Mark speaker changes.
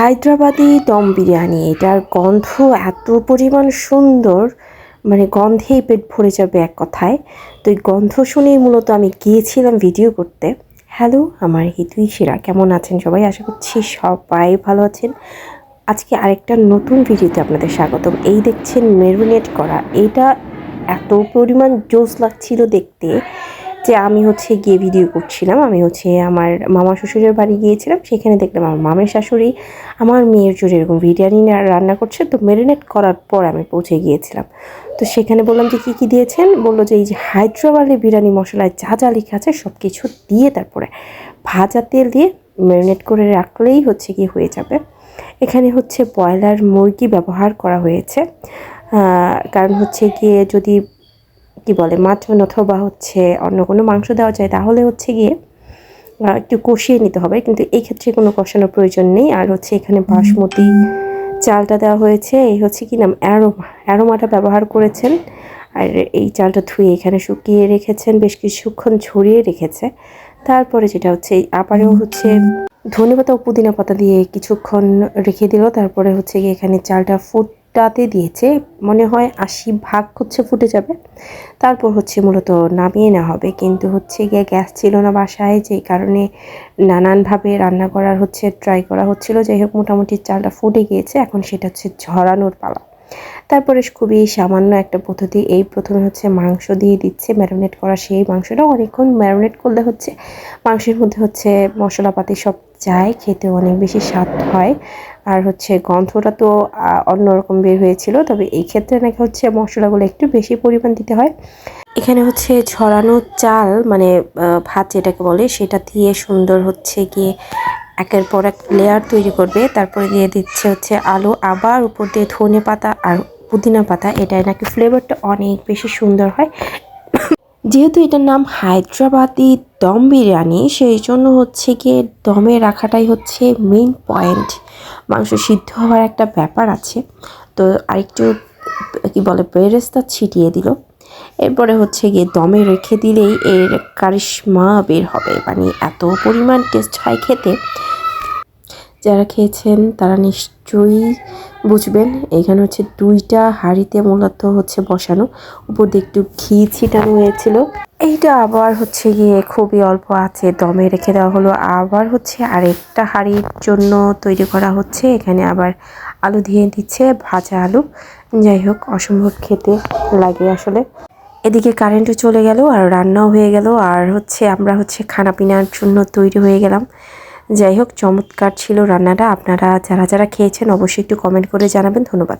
Speaker 1: হায়দ্রাবাদি দম বিরিয়ানি, এটার গন্ধ এত পরিমাণ সুন্দর, মানে গন্ধেই পেট ভরে যাবে এক কথায়। তো এই গন্ধ শুনেই মূলত আমি গিয়েছিলাম ভিডিও করতে। হ্যালো, আমার হিতুইশিরা, কেমন আছেন সবাই? আশা করছি সবাই ভালো আছেন। আজকে আরেকটা নতুন ভিডিওতে আপনাদের স্বাগতম। এই দেখছেন ম্যারিনেট করা, এটা এত পরিমাণ জোস লাগছিল দেখতে যে আমি গিয়ে ভিডিও করছিলাম। আমি আমার মামা শ্বশুরের বাড়ি গিয়েছিলাম, সেখানে দেখলাম আমার মামের শাশুড়ি আমার মেয়ের জন্য এরকম বিরিয়ানি রান্না করছে। তো ম্যারিনেট করার পর আমি পৌঁছে গিয়েছিলাম। তো সেখানে বললাম যে কী কী দিয়েছেন, বললো যে এই যে হায়দ্রাবাদি বিরিয়ানি মশলায় যা যা লেখা আছে সব কিছু দিয়ে তারপরে ভাজা তেল দিয়ে ম্যারিনেট করে রাখলেই কি হয়ে যাবে। এখানে ব্রয়লার মুরগি ব্যবহার করা হয়েছে, কারণ গিয়ে যদি কি বলে মাটন অথবা অন্য কোনো মাংস দেওয়া যায় তাহলে গিয়ে একটু কষিয়ে নিতে হবে, কিন্তু এই ক্ষেত্রে কোনো কষানোর প্রয়োজন নেই। আর এখানে বাসমতি চালটা দেওয়া হয়েছে, এই কি নাম, অ্যারোমাটা ব্যবহার করেছেন। আর এই চালটা ধুয়ে এখানে শুকিয়ে রেখেছেন, বেশ কিছুক্ষণ ঝরিয়ে রেখেছে। তারপরে যেটা আবারও ধনেপাতা ও পুদিনা পাতা দিয়ে কিছুক্ষণ রেখে দিল। তারপরে গিয়ে এখানে চালটা ফুটাতে দিয়েছে, মনে হয় 80% ফুটে যাবে। তারপর মূলত নামিয়ে নেওয়া হবে, কিন্তু গিয়ে গ্যাস ছিল না বাসায়, যেই কারণে নানানভাবে রান্না করার ট্রাই করা হচ্ছিল। যাই হোক, মোটামুটি চালটা ফুটে গিয়েছে, এখন সেটা ঝরানোর পালা। তারপরে খুবই সামান্য একটা পদ্ধতি, এই প্রথমে মাংস দিয়ে দিচ্ছে ম্যারিনেট করা। সেই মাংসটা অনেকক্ষণ ম্যারিনেট করলে মাংসের মধ্যে মশলাপাতি সব যায়, খেতে অনেক বেশি স্বাদ হয়। আর গন্ধটা তো অন্যরকম বের হয়েছিল, তবে এই ক্ষেত্রে নাকি মশলাগুলো একটু বেশি পরিমাণ দিতে হয়। এখানে ছড়ানো চাল, মানে ভাত যেটাকে বলে, সেটা দিয়ে সুন্দর গিয়ে একের পর এক লেয়ার তৈরি করবে। তারপরে দিয়ে দিচ্ছে আলু, আবার উপর দিয়ে ধনে পাতা আর পুদিনা পাতা। এটাই নাকি ফ্লেভারটা অনেক বেশি সুন্দর হয়। যেহেতু এটার নাম হায়দ্রাবাদি দম বিরিয়ানি, সেই জন্য গিয়ে দমে রাখাটাই মেইন পয়েন্ট। মাংস সিদ্ধ হওয়ার একটা ব্যাপার আছে। তো আরেকটু কি বলে বেরেস্তা ছিটিয়ে দিল। এরপরে গিয়ে দমে রেখে দিলেই এর কারিশমা বের হবে, মানে এত পরিমাণ টেস্ট হয় খেতে। যারা খেয়েছেন তারা নিশ্চয়ই বুঝবেন। এখানে 2টা হাঁড়িতে মূলত বসানো, উপর দিয়ে একটু ঘি ছিটানো হয়েছিল। এইটা আবার গিয়ে খুবই অল্প আছে দমে রেখে দেওয়া হলো। আবার আরেকটা হাঁড়ির জন্য তৈরি করা হচ্ছে। এখানে আবার আলু দিয়ে দিচ্ছে, ভাজা আলু। যাই হোক, অসম্ভব খেতে লাগে আসলে। এদিকে কারেন্টও চলে গেল আর রান্নাও হয়ে গেল, আর আমরা খানা পিনার জন্য তৈরি হয়ে গেলাম। যাই হোক, চমৎকার ছিল রান্নাটা। আপনারা যারা যারা খেয়েছেন অবশ্যই একটু কমেন্ট করে জানাবেন। ধন্যবাদ।